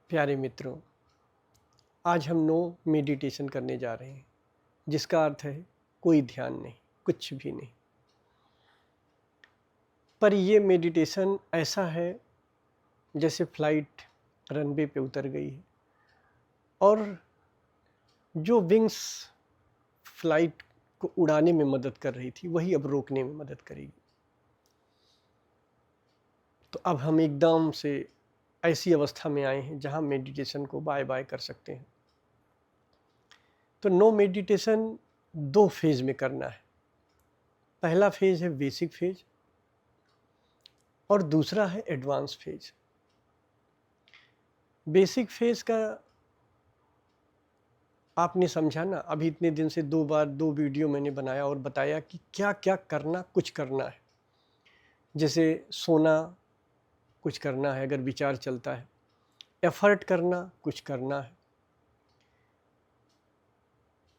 प्यारे मित्रों, आज हम नो मेडिटेशन करने जा रहे हैं, जिसका अर्थ है कोई ध्यान नहीं, कुछ भी नहीं। पर ये मेडिटेशन ऐसा है जैसे फ्लाइट रनवे पे उतर गई है और जो विंग्स फ्लाइट को उड़ाने में मदद कर रही थी वही अब रोकने में मदद करेगी। तो अब हम एकदम से ऐसी अवस्था में आए हैं जहाँ मेडिटेशन को बाय बाय कर सकते हैं। तो नो मेडिटेशन 2 फेज़ में करना है। पहला फेज़ है बेसिक फेज़ और दूसरा है एडवांस फेज़। बेसिक फेज़ का आपने समझा ना, अभी इतने दिन से 2 बार 2 वीडियो मैंने बनाया और बताया कि क्या-क्या करना, कुछ करना है। जैसे सोना कुछ करना है अगर विचार चलता है, एफ़र्ट करना कुछ करना है,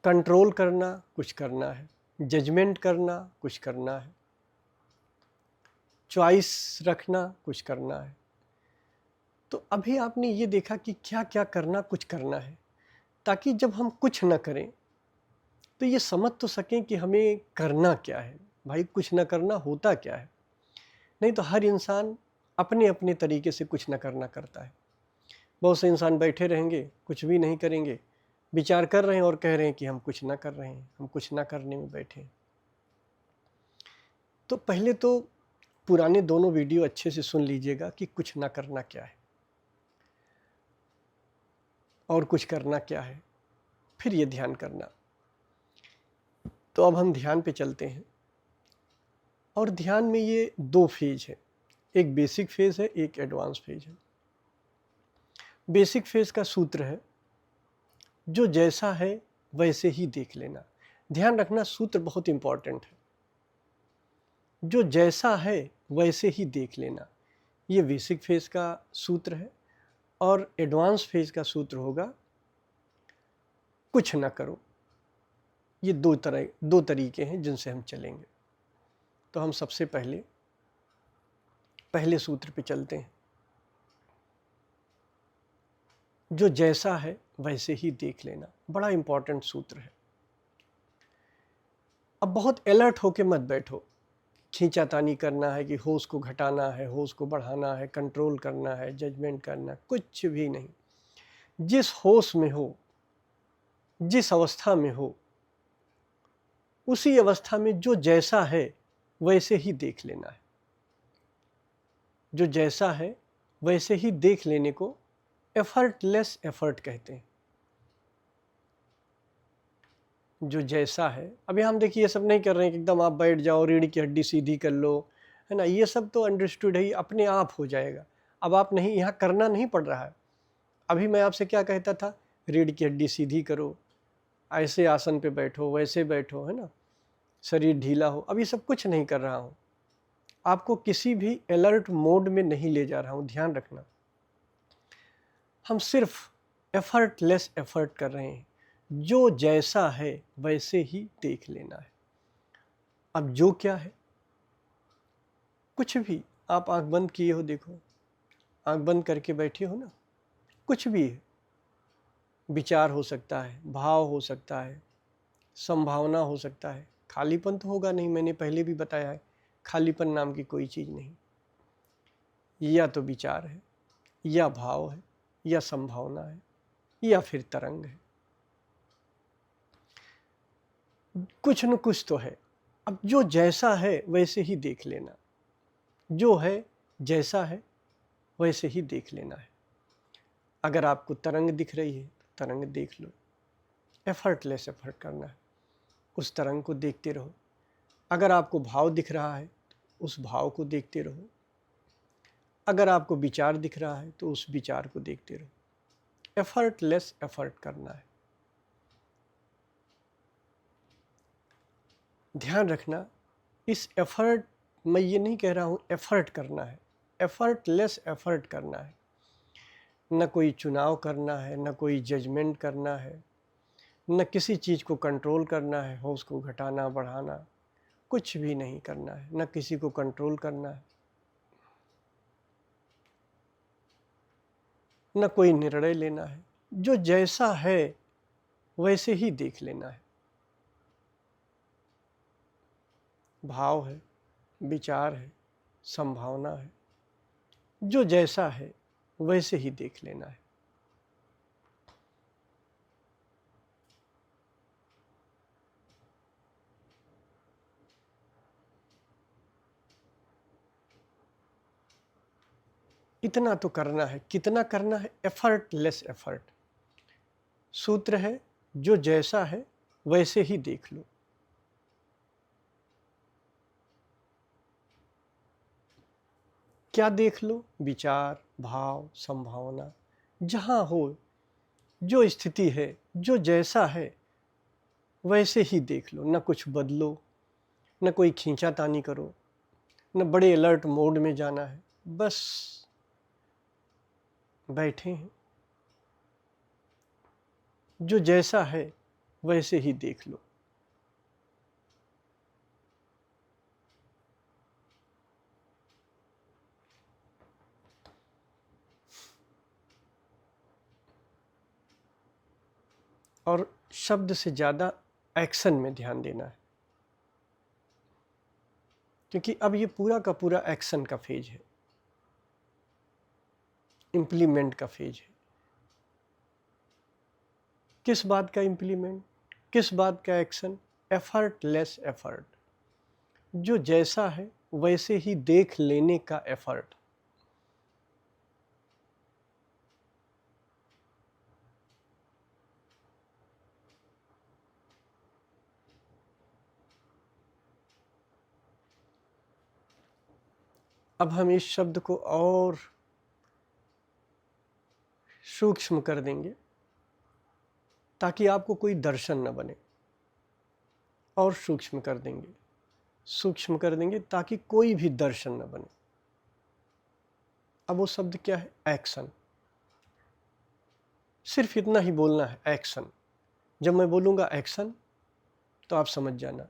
कंट्रोल करना कुछ करना है, जजमेंट करना कुछ करना है, चॉइस रखना कुछ करना है। तो अभी आपने ये देखा कि क्या-क्या करना, कुछ करना है, ताकि जब हम कुछ ना करें तो ये समझ तो सकें कि हमें करना क्या है। भाई कुछ ना करना होता क्या है? नहीं तो हर इंसान अपने-अपने तरीके से कुछ ना करना करता है। बहुत से इंसान बैठे रहेंगे, कुछ भी नहीं करेंगे, विचार कर रहे हैं और कह रहे हैं कि हम कुछ ना कर रहे हैं, हम कुछ ना करने में बैठे हैं। तो पहले तो पुराने दोनों वीडियो अच्छे से सुन लीजिएगा कि कुछ ना करना क्या है और कुछ करना क्या है, फिर ये ध्यान करना। तो अब हम ध्यान पे चलते हैं और ध्यान में ये 2 फेज़ है, एक बेसिक फेज़ है, एक एडवांस फेज़ है। बेसिक फेज़ का सूत्र है, जो जैसा है वैसे ही देख लेना। ध्यान रखना, सूत्र बहुत इम्पॉर्टेंट है। जो जैसा है वैसे ही देख लेना, ये बेसिक फेज़ का सूत्र है। और एडवांस फेज़ का सूत्र होगा कुछ ना करो। ये दो तरीके हैं जिनसे हम चलेंगे। तो हम सबसे पहले सूत्र पे चलते हैं, जो जैसा है वैसे ही देख लेना। बड़ा इम्पॉर्टेंट सूत्र है। अब बहुत अलर्ट होके मत बैठो, खींचातानी करना है कि होश को घटाना है, होश को बढ़ाना है, कंट्रोल करना है, जजमेंट करना, कुछ भी नहीं। जिस होश में हो, जिस अवस्था में हो, उसी अवस्था में जो जैसा है वैसे ही देख लेना है। जो जैसा है वैसे ही देख लेने को एफर्टलेस एफर्ट कहते हैं। जो जैसा है, अभी हम देखिए ये सब नहीं कर रहे हैं कि एकदम आप बैठ जाओ, रीढ़ की हड्डी सीधी कर लो, है ना। ये सब तो अंडरस्टूड है, अपने आप हो जाएगा। अब आप नहीं, यहाँ करना नहीं पड़ रहा है। अभी मैं आपसे क्या कहता था, रीढ़ की हड्डी सीधी करो, ऐसे आसन पे बैठो, वैसे बैठो, है ना, शरीर ढीला हो। अब ये सब कुछ नहीं कर रहा हूँ, आपको किसी भी अलर्ट मोड में नहीं ले जा रहा हूँ, ध्यान रखना। हम सिर्फ एफर्टलेस एफर्ट कर रहे हैं। जो जैसा है वैसे ही देख लेना है। अब जो क्या है, कुछ भी, आप आंख बंद किए हो, देखो, आंख बंद करके बैठे हो ना, कुछ भी है। विचार हो सकता है, भाव हो सकता है, संभावना हो सकता है। खालीपन तो होगा नहीं, मैंने पहले भी बताया है, खालीपन नाम की कोई चीज़ नहीं। या तो विचार है, या भाव है, या संभावना है, या फिर तरंग है। कुछ न कुछ तो है। अब जो जैसा है वैसे ही देख लेना। जो है जैसा है वैसे ही देख लेना है। अगर आपको तरंग दिख रही है तो तरंग देख लो, एफर्टलेस एफर्ट करना है, उस तरंग को देखते रहो। अगर आपको भाव दिख रहा है तो उस भाव को देखते रहो। अगर आपको विचार दिख रहा है तो उस विचार को देखते रहो। एफर्टलेस एफर्ट करना है। ध्यान रखना, इस एफर्ट, मैं ये नहीं कह रहा हूँ एफर्ट करना है, एफर्टलेस एफर्ट करना है। न कोई चुनाव करना है, न कोई जजमेंट करना है, न किसी चीज़ को कंट्रोल करना है, होश को घटाना बढ़ाना, कुछ भी नहीं करना है, न किसी को कंट्रोल करना है। न कोई निर्णय लेना है। जो जैसा है वैसे ही देख लेना है। भाव है, विचार है, संभावना है, जो जैसा है वैसे ही देख लेना है। इतना तो करना है। कितना करना है? Effortless effort. सूत्र है, जो जैसा है वैसे ही देख लो। क्या देख लो? विचार, भाव, संभावना, जहां हो, जो स्थिति है, जो जैसा है वैसे ही देख लो। न कुछ बदलो, न कोई खींचातानी करो, न बड़े अलर्ट मोड में जाना है। बस बैठे हैं, जो जैसा है वैसे ही देख लो। और शब्द से ज़्यादा एक्शन में ध्यान देना है, क्योंकि अब ये पूरा का पूरा एक्शन का फेज है, इम्प्लीमेंट का फेज है। किस बात का इम्प्लीमेंट? किस बात का एक्शन? Effortless effort. जो जैसा है वैसे ही देख लेने का एफर्ट। अब हम इस शब्द को और सूक्ष्म कर देंगे ताकि आपको कोई दर्शन न बने। और सूक्ष्म कर देंगे, सूक्ष्म कर देंगे ताकि कोई भी दर्शन न बने। अब वो शब्द क्या है? एक्शन। सिर्फ इतना ही बोलना है, एक्शन। जब मैं बोलूँगा एक्शन तो आप समझ जाना,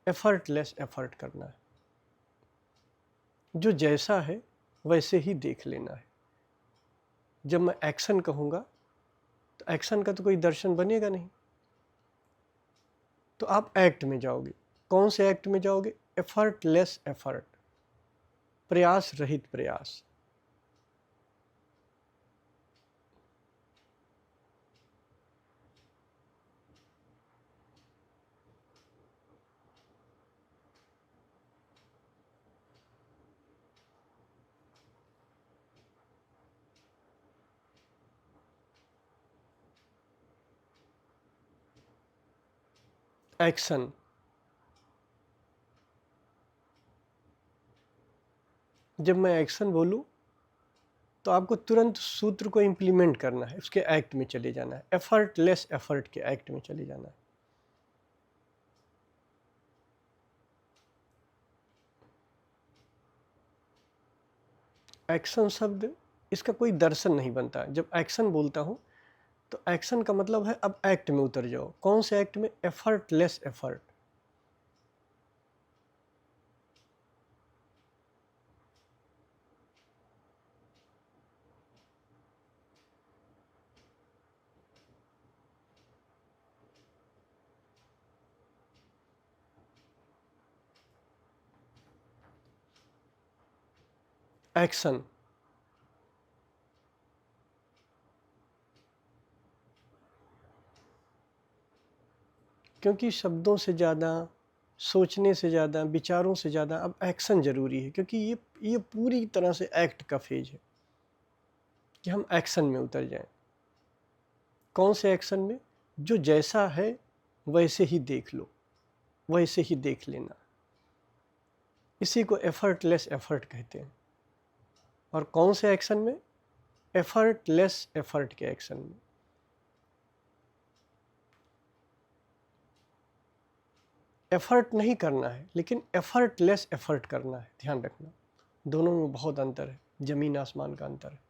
एफर्टलेस एफर्ट करना है। जो जैसा है वैसे ही देख लेना है। जब मैं एक्शन कहूँगा तो एक्शन का तो कोई दर्शन बनेगा नहीं, तो आप एक्ट में जाओगे। कौन से एक्ट में जाओगे? एफर्टलेस एफर्ट, प्रयास रहित प्रयास। एक्शन। जब मैं एक्शन बोलूँ तो आपको तुरंत सूत्र को इम्प्लीमेंट करना है, उसके एक्ट में चले जाना है। एफर्टलेस एफर्ट के एक्ट में चले जाना है। एक्शन शब्द, इसका कोई दर्शन नहीं बनता। जब एक्शन बोलता हूँ तो एक्शन का मतलब है अब एक्ट में उतर जाओ। कौन से एक्ट में? Effortless effort. एक्शन। क्योंकि शब्दों से ज़्यादा, सोचने से ज़्यादा, विचारों से ज़्यादा अब एक्शन ज़रूरी है, क्योंकि ये पूरी तरह से एक्ट का फेज है कि हम एक्शन में उतर जाएं। कौन से एक्शन में? जो जैसा है वैसे ही देख लो, वैसे ही देख लेना। इसी को एफर्टलेस एफर्ट कहते हैं। और कौन से एक्शन में? एफर्टलेस एफर्ट के एक्शन में। एफर्ट नहीं करना है, लेकिन एफर्टलेस एफर्ट करना है। ध्यान रखना, दोनों में बहुत अंतर है, जमीन आसमान का अंतर है।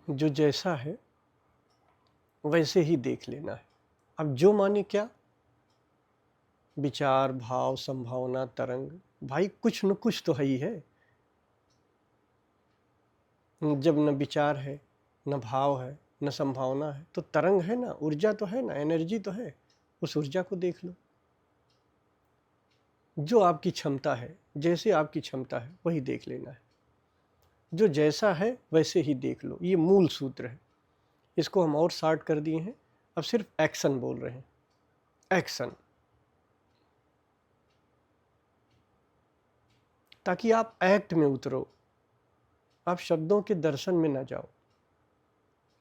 जो जैसा है वैसे ही देख लेना है। अब जो माने क्या, विचार, भाव, संभावना, तरंग, भाई कुछ न कुछ तो है ही है। जब न विचार है, न भाव है, न संभावना है, तो तरंग है ना, ऊर्जा तो है ना, एनर्जी तो है। उस ऊर्जा को देख लो। जो आपकी क्षमता है, जैसे आपकी क्षमता है वही देख लेना है। जो जैसा है वैसे ही देख लो, ये मूल सूत्र है। इसको हम और शार्ट कर दिए हैं, अब सिर्फ एक्शन बोल रहे हैं। एक्शन, ताकि आप एक्ट में उतरो, आप शब्दों के दर्शन में ना जाओ।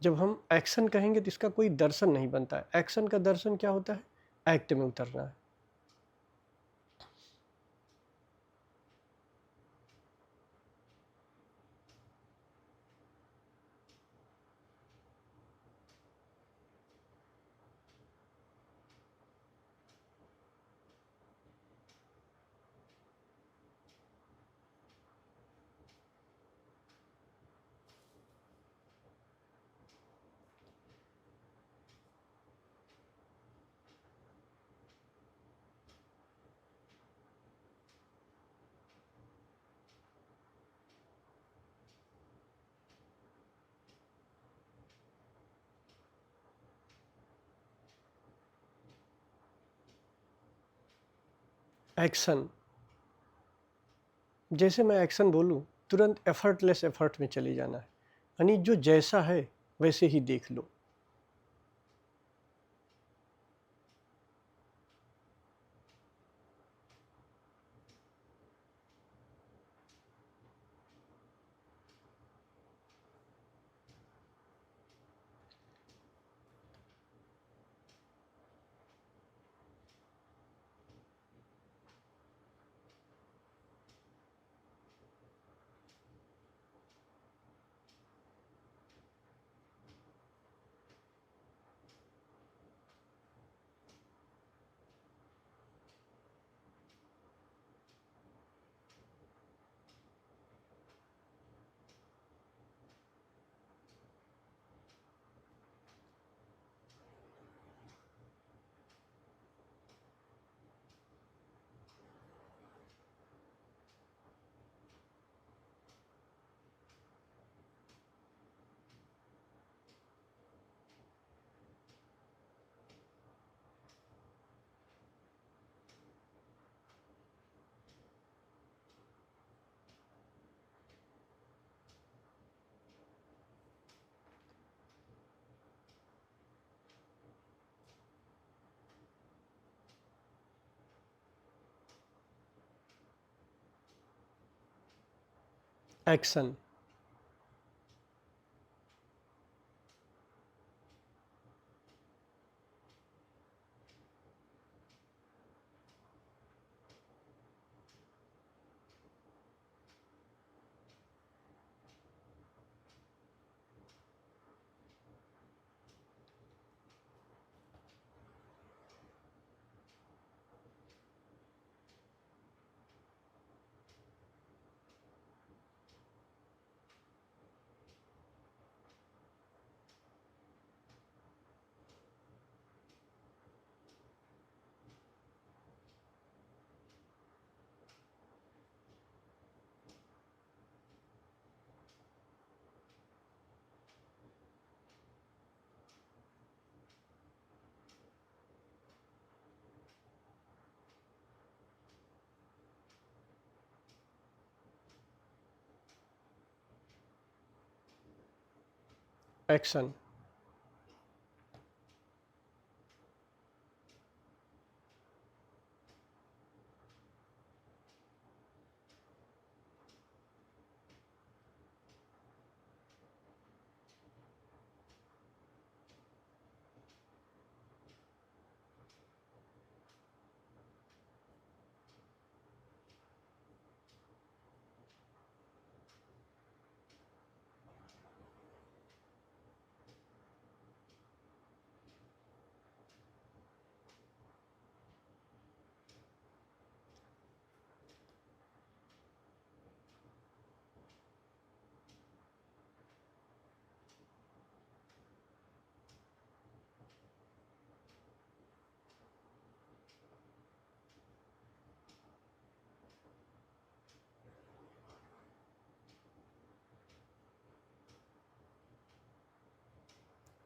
जब हम एक्शन कहेंगे तो इसका कोई दर्शन नहीं बनता है। एक्शन का दर्शन क्या होता है? एक्ट में उतरना है। एक्शन, जैसे मैं एक्शन बोलूं तुरंत एफर्टलेस एफर्ट में चले जाना है। यानी जो जैसा है वैसे ही देख लो। Action, action,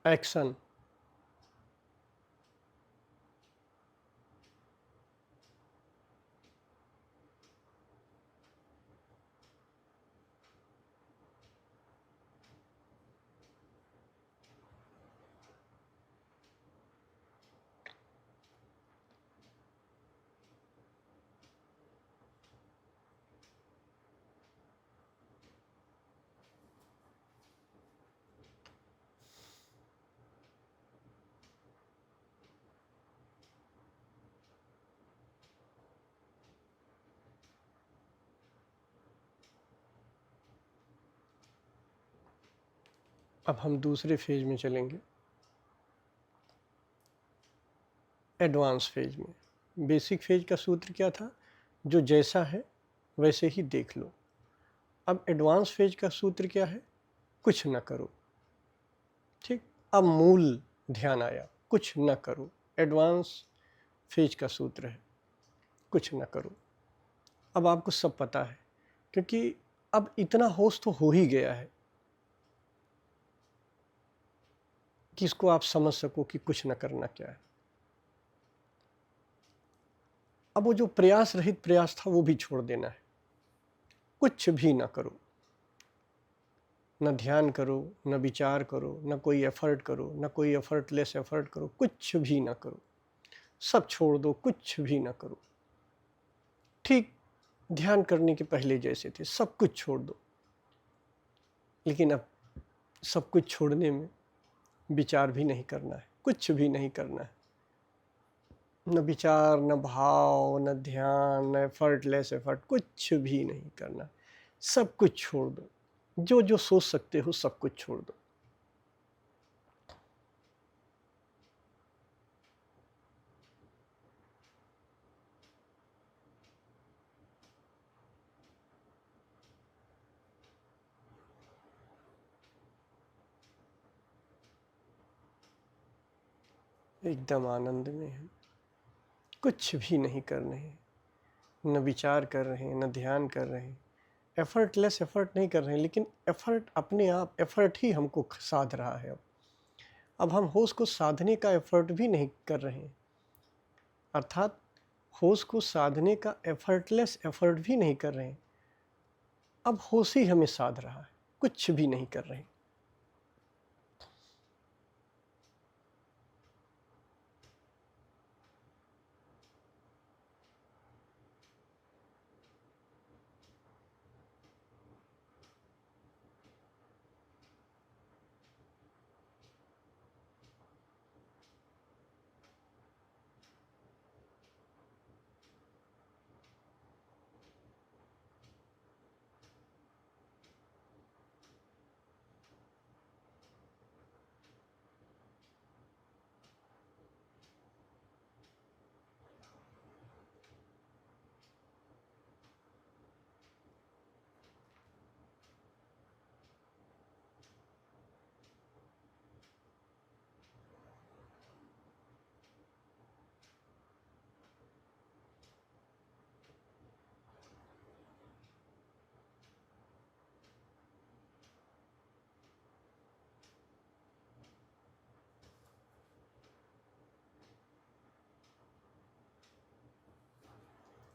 action. अब हम दूसरे फेज में चलेंगे, एडवांस फेज में। बेसिक फेज का सूत्र क्या था? जो जैसा है वैसे ही देख लो। अब एडवांस फेज का सूत्र क्या है? कुछ न करो। ठीक, अब मूल ध्यान आया, कुछ न करो। एडवांस फेज का सूत्र है कुछ न करो। अब आपको सब पता है, क्योंकि अब इतना होश तो हो ही गया है कि इसको आप समझ सको कि कुछ न करना क्या है। अब वो जो प्रयास रहित प्रयास था वो भी छोड़ देना है। कुछ भी ना करो, न ध्यान करो, न विचार करो, न कोई एफर्ट करो, न कोई एफर्टलेस एफर्ट करो, कुछ भी ना करो। सब छोड़ दो, कुछ भी ना करो। ठीक ध्यान करने के पहले जैसे थे, सब कुछ छोड़ दो। लेकिन अब सब कुछ छोड़ने में विचार भी नहीं करना है, कुछ भी नहीं करना है। न विचार, न भाव, न ध्यान, न एफर्टलेस एफर्ट, कुछ भी नहीं करना। सब कुछ छोड़ दो। जो जो सोच सकते हो सब कुछ छोड़ दो। एकदम आनंद में है, कुछ भी नहीं कर रहे हैं, न विचार कर रहे हैं, न ध्यान कर रहे हैं, एफर्टलेस एफर्ट नहीं कर रहे हैं। लेकिन एफर्ट अपने आप, एफर्ट ही हमको साध रहा है। अब हम होश को साधने का एफर्ट भी नहीं कर रहे हैं, अर्थात होश को साधने का एफर्टलेस एफर्ट भी नहीं कर रहे हैं। अब होश ही हमें साध रहा है, कुछ भी नहीं कर रहे हैं।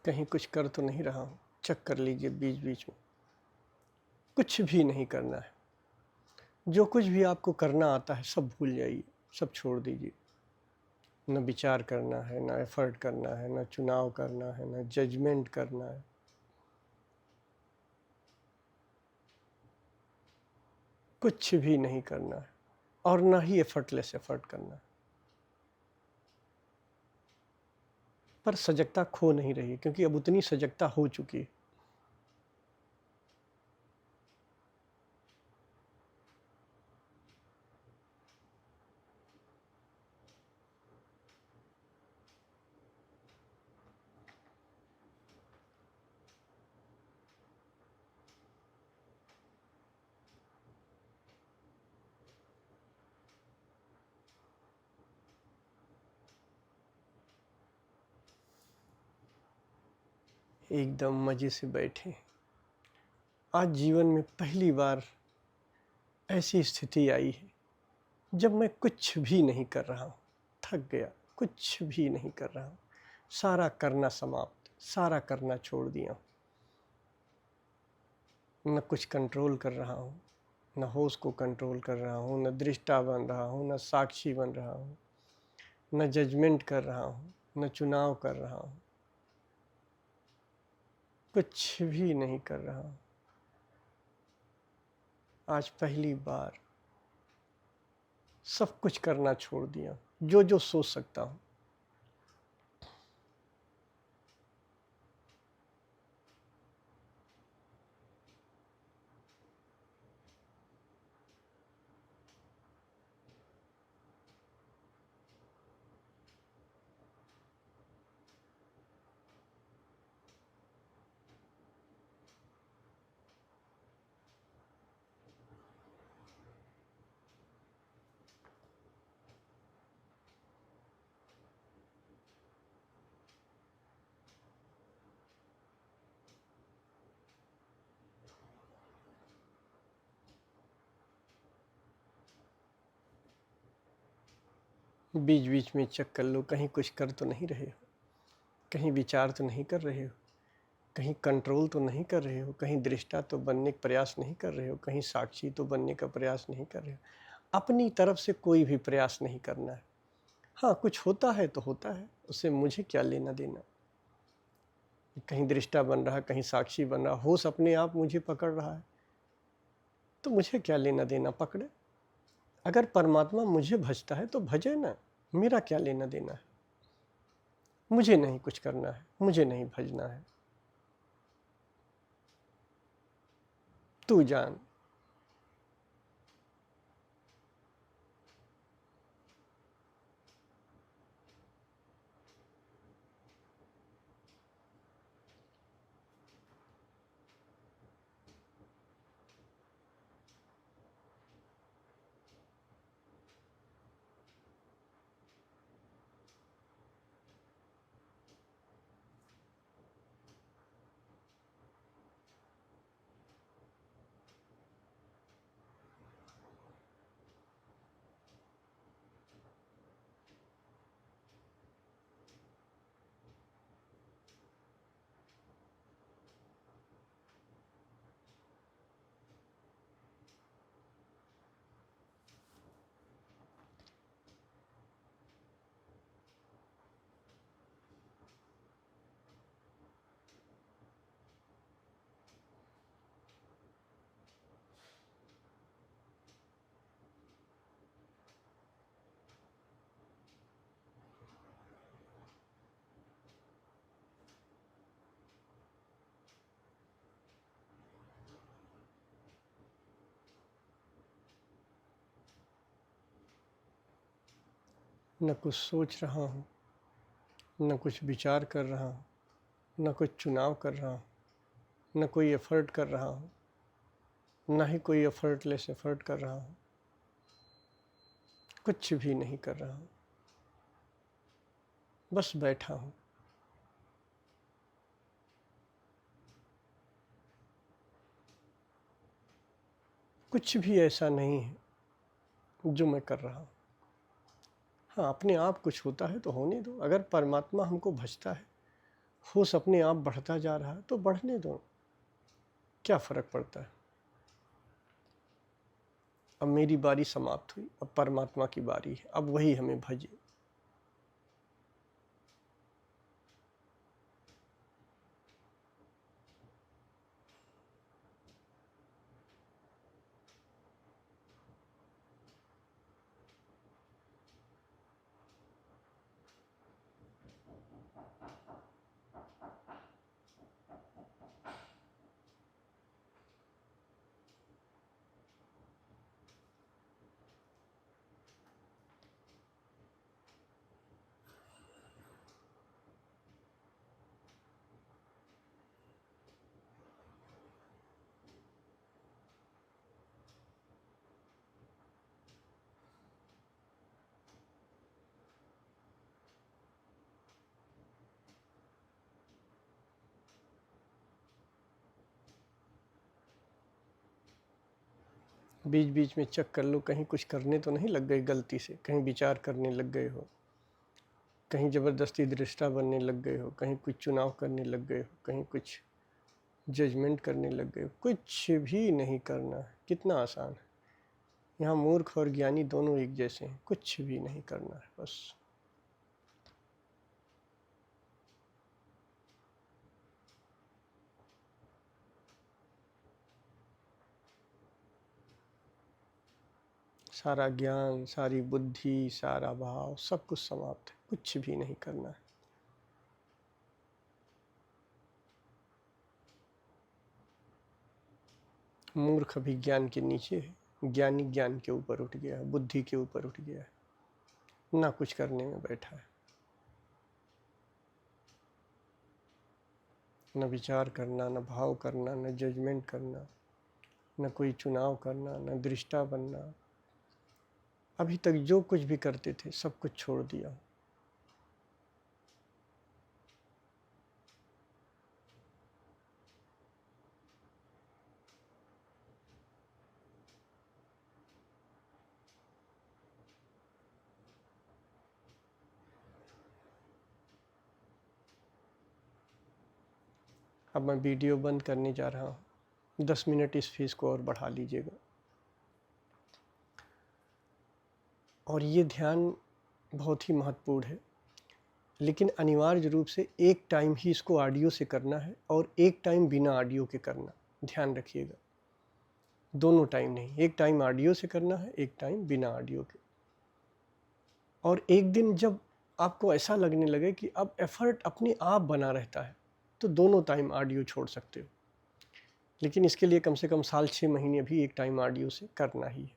कहीं कुछ कर तो नहीं रहा हूँ, चेक कर लीजिए बीच बीच में। कुछ भी नहीं करना है। जो कुछ भी आपको करना आता है सब भूल जाइए, सब छोड़ दीजिए। न विचार करना है, न एफर्ट करना है, न चुनाव करना है, न जजमेंट करना है। कुछ भी नहीं करना है, और ना ही एफर्टलेस एफर्ट करना है। पर सजगता खो नहीं रही, क्योंकि अब उतनी सजगता हो चुकी है। एकदम मजे से बैठे। आज जीवन में पहली बार ऐसी स्थिति आई है जब मैं कुछ भी नहीं कर रहा हूँ, थक गया, कुछ भी नहीं कर रहा हूँ, सारा करना समाप्त, सारा करना छोड़ दिया, न कुछ कंट्रोल कर रहा हूँ, न होश को कंट्रोल कर रहा हूँ, न दृष्टा बन रहा हूँ, न साक्षी बन रहा हूँ, न जजमेंट कर रहा हूँ, न चुनाव कर रहा हूँ, कुछ भी नहीं कर रहा हूँ। आज पहली बार सब कुछ करना छोड़ दिया, जो जो सोच सकता हूँ। बीच बीच में चेक कर लो, कहीं कुछ कर तो नहीं रहे हो, कहीं विचार तो नहीं कर रहे हो, कहीं कंट्रोल तो नहीं कर रहे हो, कहीं दृष्टा तो बनने का प्रयास नहीं कर रहे हो, कहीं साक्षी तो बनने का प्रयास नहीं कर रहे हो। अपनी तरफ से कोई भी प्रयास नहीं करना है। हाँ, कुछ होता है तो होता है, उससे मुझे क्या लेना देना। कहीं दृष्टा बन रहा, कहीं साक्षी बन रहा, होश अपने आप मुझे पकड़ रहा है, तो मुझे क्या लेना देना, पकड़े। अगर परमात्मा मुझे भजता है तो भजे ना, मेरा क्या लेना देना है। मुझे नहीं कुछ करना है, मुझे नहीं भजना है, तू जान। न कुछ सोच रहा हूँ, न कुछ विचार कर रहा हूँ, न कुछ चुनाव कर रहा हूँ, न कोई एफर्ट कर रहा हूँ, न ही कोई एफर्टलेस एफर्ट कर रहा हूँ, कुछ भी नहीं कर रहा हूँ, बस बैठा हूँ। कुछ भी ऐसा नहीं है जो मैं कर रहा हूँ। हाँ, अपने आप कुछ होता है तो होने दो। अगर परमात्मा हमको भजता है, होश अपने आप बढ़ता जा रहा है तो बढ़ने दो, क्या फ़र्क पड़ता है। अब मेरी बारी समाप्त हुई, अब परमात्मा की बारी है, अब वही हमें भजे। बीच बीच में चेक कर लो, कहीं कुछ करने तो नहीं लग गए गलती से, कहीं विचार करने लग गए हो, कहीं ज़बरदस्ती दृष्टा बनने लग गए हो, कहीं कुछ चुनाव करने लग गए हो, कहीं कुछ जजमेंट करने लग गए हो। कुछ भी नहीं करना है, कितना आसान है। यहाँ मूर्ख और ज्ञानी दोनों एक जैसे हैं, कुछ भी नहीं करना है बस। सारा ज्ञान, सारी बुद्धि, सारा भाव, सब कुछ समाप्त है, कुछ भी नहीं करना है। मूर्ख अभी ज्ञान के नीचे है, ज्ञानी ज्ञान के ऊपर उठ गया है, बुद्धि के ऊपर उठ गया है, ना कुछ करने में बैठा है, न विचार करना, न भाव करना, न जजमेंट करना, न कोई चुनाव करना, न दृष्टा बनना। अभी तक जो कुछ भी करते थे सब कुछ छोड़ दिया। अब मैं वीडियो बंद करने जा रहा हूँ, 10 मिनट इस फेज को और बढ़ा लीजिएगा। और ये ध्यान बहुत ही महत्वपूर्ण है, लेकिन अनिवार्य रूप से एक टाइम ही इसको ऑडियो से करना है और एक टाइम बिना ऑडियो के करना, ध्यान रखिएगा। दोनों टाइम नहीं, एक टाइम ऑडियो से करना है, एक टाइम बिना ऑडियो के। और एक दिन जब आपको ऐसा लगने लगे कि अब एफर्ट अपने आप बना रहता है, तो दोनों टाइम ऑडियो छोड़ सकते हो। लेकिन इसके लिए कम से कम साल 6 महीने भी एक टाइम ऑडियो से करना ही है।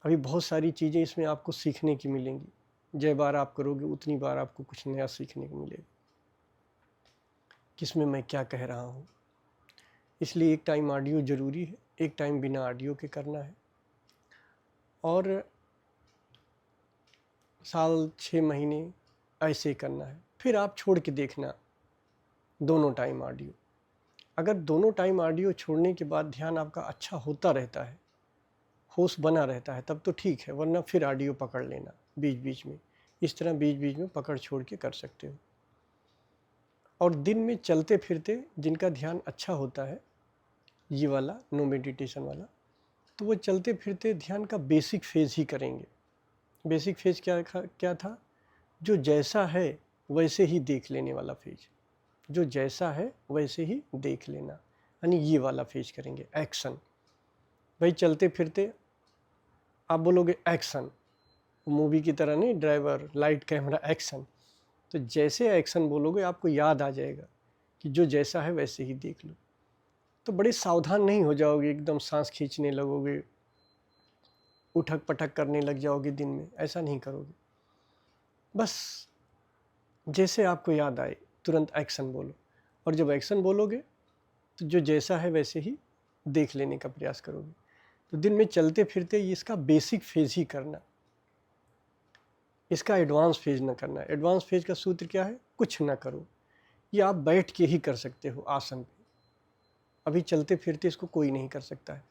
अभी बहुत सारी चीज़ें इसमें आपको सीखने की मिलेंगी। जय बार आप करोगे उतनी बार आपको कुछ नया सीखने को मिलेगा, किसमें मैं क्या कह रहा हूँ। इसलिए एक टाइम ऑडियो ज़रूरी है, एक टाइम बिना ऑडियो के करना है। और साल 6 महीने ऐसे करना है, फिर आप छोड़ के देखना दोनों टाइम ऑडियो। अगर दोनों टाइम ऑडियो छोड़ने के बाद ध्यान आपका अच्छा होता रहता है, होश बना रहता है, तब तो ठीक है, वरना फिर ऑडियो पकड़ लेना बीच बीच में। इस तरह बीच बीच में पकड़ छोड़ के कर सकते हो। और दिन में चलते फिरते जिनका ध्यान अच्छा होता है, ये वाला नो मेडिटेशन वाला, तो वो चलते फिरते ध्यान का बेसिक फेज ही करेंगे। बेसिक फेज क्या था? जो जैसा है वैसे ही देख लेने वाला फेज, जो जैसा है वैसे ही देख लेना, यानी ये वाला फेज करेंगे, एक्शन। भाई चलते फिरते आप बोलोगे एक्शन, मूवी की तरह नहीं, ड्राइवर लाइट कैमरा एक्शन। तो जैसे एक्शन बोलोगे आपको याद आ जाएगा कि जो जैसा है वैसे ही देख लो। तो बड़े सावधान नहीं हो जाओगे, एकदम सांस खींचने लगोगे, उठक पटक करने लग जाओगे दिन में, ऐसा नहीं करोगे। बस जैसे आपको याद आए तुरंत एक्शन बोलो, और जब एक्शन बोलोगे तो जो जैसा है वैसे ही देख लेने का प्रयास करोगे। तो दिन में चलते फिरते इसका बेसिक फेज ही करना, इसका एडवांस फेज ना करना। एडवांस फेज का सूत्र क्या है? कुछ ना करो। ये आप बैठ के ही कर सकते हो आसन पे। अभी चलते फिरते इसको कोई नहीं कर सकता है।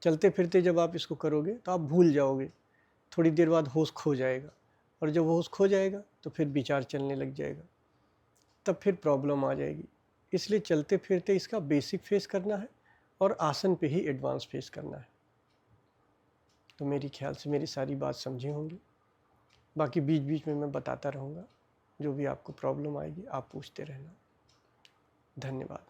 चलते फिरते जब आप इसको करोगे तो आप भूल जाओगे, थोड़ी देर बाद होश खो जाएगा, और जब होश खो जाएगा तो फिर विचार चलने लग जाएगा, तब फिर प्रॉब्लम आ जाएगी। इसलिए चलते फिरते इसका बेसिक फेस करना है और आसन पे ही एडवांस फेस करना है। तो मेरी ख्याल से मेरी सारी बात समझे होंगे। बाकी बीच बीच में मैं बताता रहूँगा, जो भी आपको प्रॉब्लम आएगी आप पूछते रहना। धन्यवाद।